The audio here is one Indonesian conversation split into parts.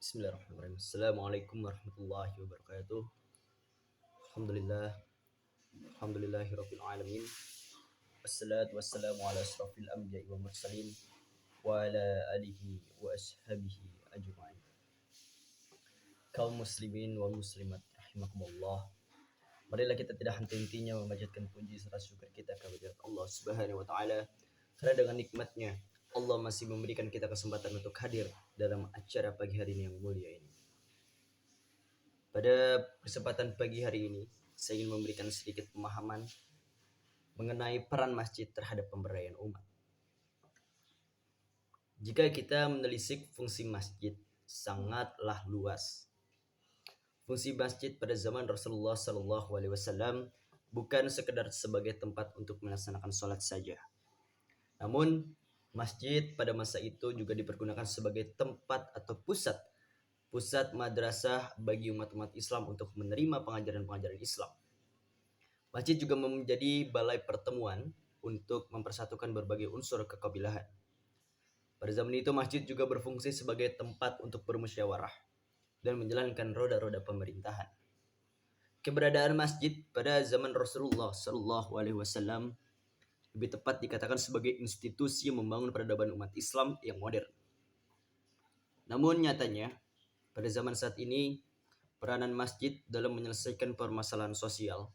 Bismillahirrahmanirrahim. Assalamualaikum warahmatullahi wabarakatuh. Alhamdulillah, alhamdulillahirabbil alamin. Wassalatu wassalamu ala asrofil anbiya'i wal mursalin wa ala alihi wa ashabihi ajma'in. Kaum muslimin wal muslimat rahimakumullah. Marilah kita tidak henti-hentinya memanjatkan puji serta syukur kita kepada Allah Subhanahu wa taala karena dengan nikmatnya Allah masih memberikan kita kesempatan untuk hadir dalam acara pagi hari ini yang mulia ini. Pada kesempatan pagi hari ini, saya ingin memberikan sedikit pemahaman mengenai peran masjid terhadap pemberdayaan umat. Jika kita menelisik fungsi masjid, sangatlah luas. Fungsi masjid pada zaman Rasulullah SAW bukan sekedar sebagai tempat untuk melaksanakan sholat saja. Namun, masjid pada masa itu juga dipergunakan sebagai tempat atau pusat madrasah bagi umat-umat Islam untuk menerima pengajaran-pengajaran Islam. Masjid juga menjadi balai pertemuan untuk mempersatukan berbagai unsur kekabilahan. Pada zaman itu masjid juga berfungsi sebagai tempat untuk bermusyawarah dan menjalankan roda-roda pemerintahan. Keberadaan masjid pada zaman Rasulullah SAW lebih tepat dikatakan sebagai institusi yang membangun peradaban umat Islam yang modern. Namun nyatanya, pada zaman saat ini, peranan masjid dalam menyelesaikan permasalahan sosial,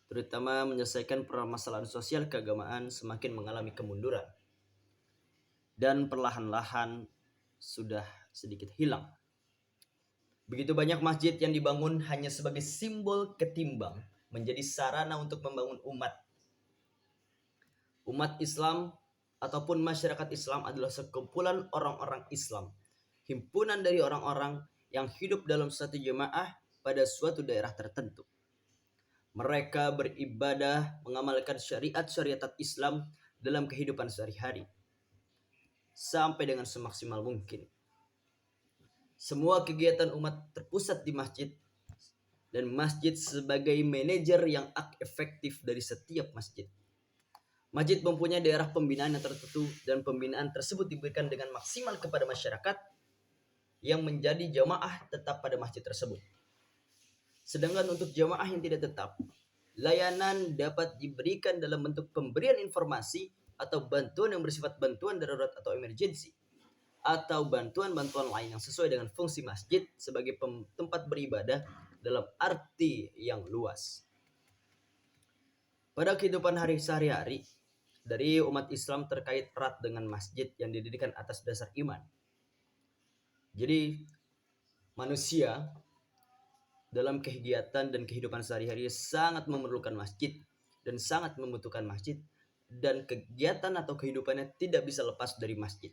terutama menyelesaikan permasalahan sosial keagamaan, semakin mengalami kemunduran. Dan perlahan-lahan sudah sedikit hilang. Begitu banyak masjid yang dibangun hanya sebagai simbol ketimbang menjadi sarana untuk membangun umat. Umat Islam ataupun masyarakat Islam adalah sekumpulan orang-orang Islam, himpunan dari orang-orang yang hidup dalam suatu jemaah pada suatu daerah tertentu. Mereka beribadah, mengamalkan syariat Islam dalam kehidupan sehari-hari sampai dengan semaksimal mungkin. Semua kegiatan umat terpusat di masjid, dan masjid sebagai manajer yang efektif dari setiap masjid. Masjid mempunyai daerah pembinaan yang tertentu dan pembinaan tersebut diberikan dengan maksimal kepada masyarakat yang menjadi jamaah tetap pada masjid tersebut. Sedangkan untuk jamaah yang tidak tetap, layanan dapat diberikan dalam bentuk pemberian informasi atau bantuan yang bersifat bantuan darurat atau emergensi, atau bantuan-bantuan lain yang sesuai dengan fungsi masjid sebagai tempat beribadah dalam arti yang luas. Pada kehidupan sehari-hari dari umat Islam terkait erat dengan masjid yang didirikan atas dasar iman. Jadi manusia dalam kegiatan dan kehidupan sehari-hari sangat memerlukan masjid dan sangat membutuhkan masjid, dan kegiatan atau kehidupannya tidak bisa lepas dari masjid.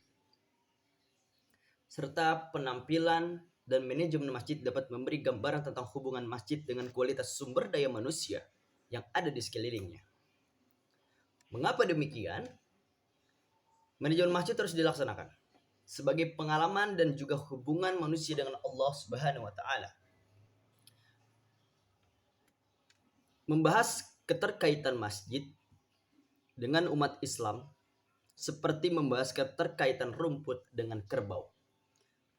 Serta penampilan dan manajemen masjid dapat memberi gambaran tentang hubungan masjid dengan kualitas sumber daya manusia yang ada di sekelilingnya. Mengapa demikian? Manajemen masjid terus dilaksanakan sebagai pengalaman dan juga hubungan manusia dengan Allah Subhanahu wa taala. Membahas keterkaitan masjid dengan umat Islam seperti membahas keterkaitan rumput dengan kerbau.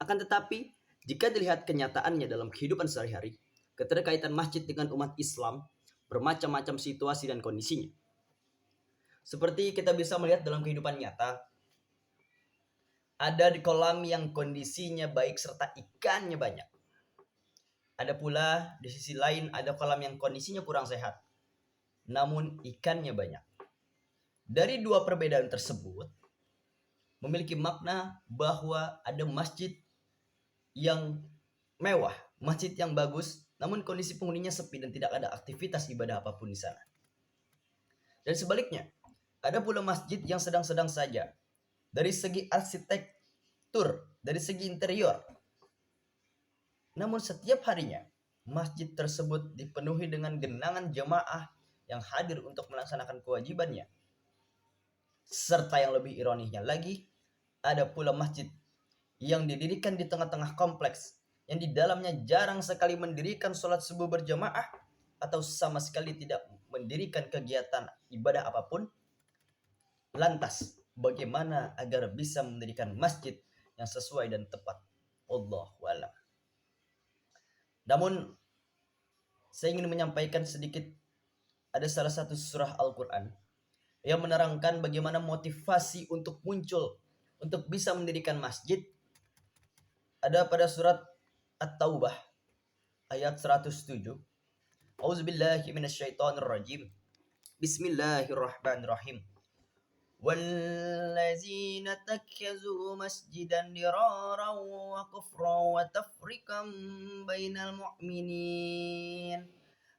Akan tetapi, jika dilihat kenyataannya dalam kehidupan sehari-hari, keterkaitan masjid dengan umat Islam bermacam-macam situasi dan kondisinya. Seperti kita bisa melihat dalam kehidupan nyata, ada di kolam yang kondisinya baik serta ikannya banyak. Ada pula di sisi lain ada kolam yang kondisinya kurang sehat, namun ikannya banyak. Dari dua perbedaan tersebut memiliki makna bahwa ada masjid yang mewah, masjid yang bagus, namun kondisi penghuninya sepi dan tidak ada aktivitas ibadah apapun di sana. Dan sebaliknya, ada pula masjid yang sedang-sedang saja dari segi arsitektur, dari segi interior. Namun setiap harinya, masjid tersebut dipenuhi dengan genangan jemaah yang hadir untuk melaksanakan kewajibannya. Serta yang lebih ironisnya lagi, ada pula masjid yang didirikan di tengah-tengah kompleks, yang di dalamnya jarang sekali mendirikan sholat subuh berjamaah atau sama sekali tidak mendirikan kegiatan ibadah apapun. Lantas, bagaimana agar bisa mendirikan masjid yang sesuai dan tepat Allahu a'lam. Namun saya ingin menyampaikan sedikit, ada salah satu surah Al-Quran yang menerangkan bagaimana motivasi untuk muncul, untuk bisa mendirikan masjid. Ada pada surat At-Taubah ayat 107. Auzubillahi minasyaitonirrajim. Bismillahirrahmanirrahim. وَالَّذِينَ اتَّخَذُوا مَسْجِدًا ضِرَارًا وَكُفْرًا وَتَفْرِيقًا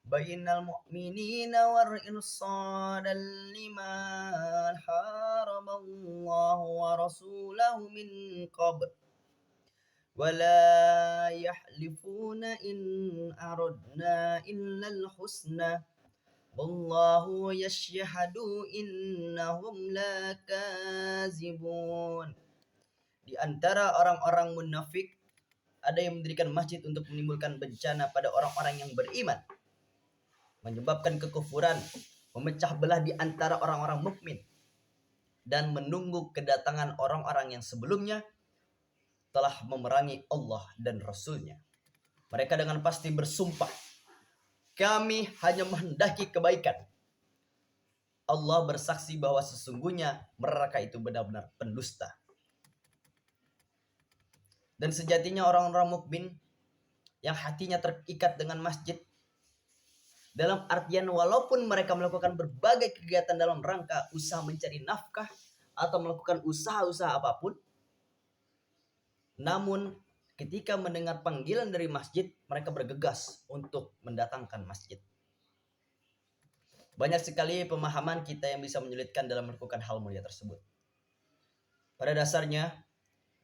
بين المؤمنين وإرصادا لمن حارب الله ورسوله من قبل ولا يحلفون إن أردنا إلا الحسنى والله يشهد إنهم لكاذبون. Di antara orang-orang munafik ada yang mendirikan masjid untuk menimbulkan bencana pada orang-orang yang beriman, menyebabkan kekufuran, memecah belah di antara orang-orang mukmin, dan menunggu kedatangan orang-orang yang sebelumnya telah memerangi Allah dan Rasul-Nya. Mereka dengan pasti bersumpah, kami hanya menghendaki kebaikan. Allah bersaksi bahwa sesungguhnya mereka itu benar-benar pendusta. Dan sejatinya orang-orang mukmin yang hatinya terikat dengan masjid, dalam artian walaupun mereka melakukan berbagai kegiatan dalam rangka usaha mencari nafkah atau melakukan usaha-usaha apapun, namun ketika mendengar panggilan dari masjid, mereka bergegas untuk mendatangkan masjid. Banyak sekali pemahaman kita yang bisa menyulitkan dalam melakukan hal mulia tersebut. Pada dasarnya,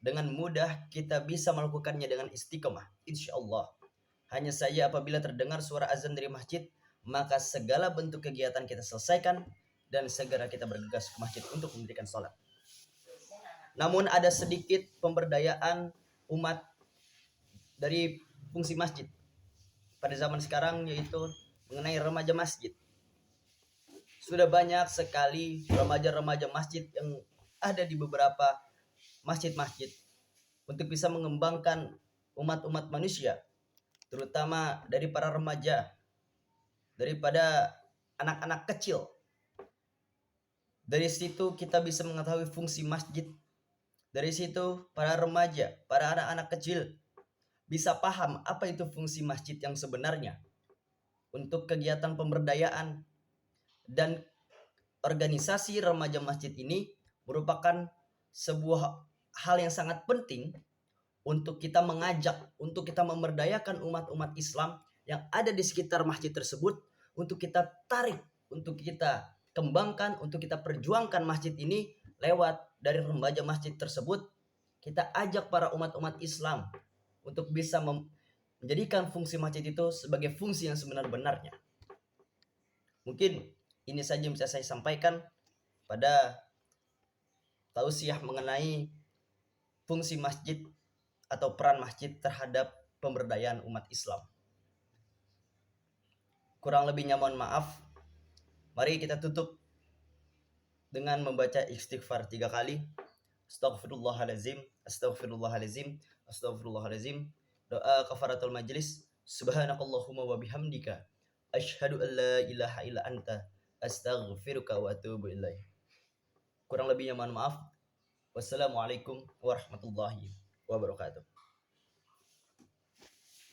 dengan mudah kita bisa melakukannya dengan istiqomah, insya Allah. Hanya saja apabila terdengar suara azan dari masjid, maka segala bentuk kegiatan kita selesaikan dan segera kita bergegas ke masjid untuk mendirikan sholat. Namun ada sedikit pemberdayaan umat dari fungsi masjid pada zaman sekarang, yaitu mengenai remaja masjid. Sudah banyak sekali remaja-remaja masjid yang ada di beberapa masjid-masjid untuk bisa mengembangkan umat-umat manusia, terutama dari para remaja, daripada anak-anak kecil. Dari situ kita bisa mengetahui fungsi masjid. Dari situ para remaja, para anak-anak kecil bisa paham apa itu fungsi masjid yang sebenarnya. Untuk kegiatan pemberdayaan dan organisasi remaja masjid ini merupakan sebuah hal yang sangat penting untuk kita mengajak, untuk kita memberdayakan umat-umat Islam yang ada di sekitar masjid tersebut, untuk kita tarik, untuk kita kembangkan, untuk kita perjuangkan masjid ini lewat dari remaja masjid tersebut. Kita ajak para umat-umat Islam untuk bisa menjadikan fungsi masjid itu sebagai fungsi yang sebenar-benarnya. Mungkin ini saja yang bisa saya sampaikan pada tausiah mengenai fungsi masjid atau peran masjid terhadap pemberdayaan umat Islam. Kurang lebihnya mohon maaf. Mari kita tutup dengan membaca istighfar 3 kali. Astaghfirullahalazim, astaghfirullahalazim, astaghfirullahalazim. Doa kafaratul majlis. Subhanakallahumma wa bihamdika asyhadu an la ilaha illa anta astaghfiruka wa atubu ilaik. Kurang lebihnya mohon maaf. Wassalamualaikum warahmatullahi wabarakatuh.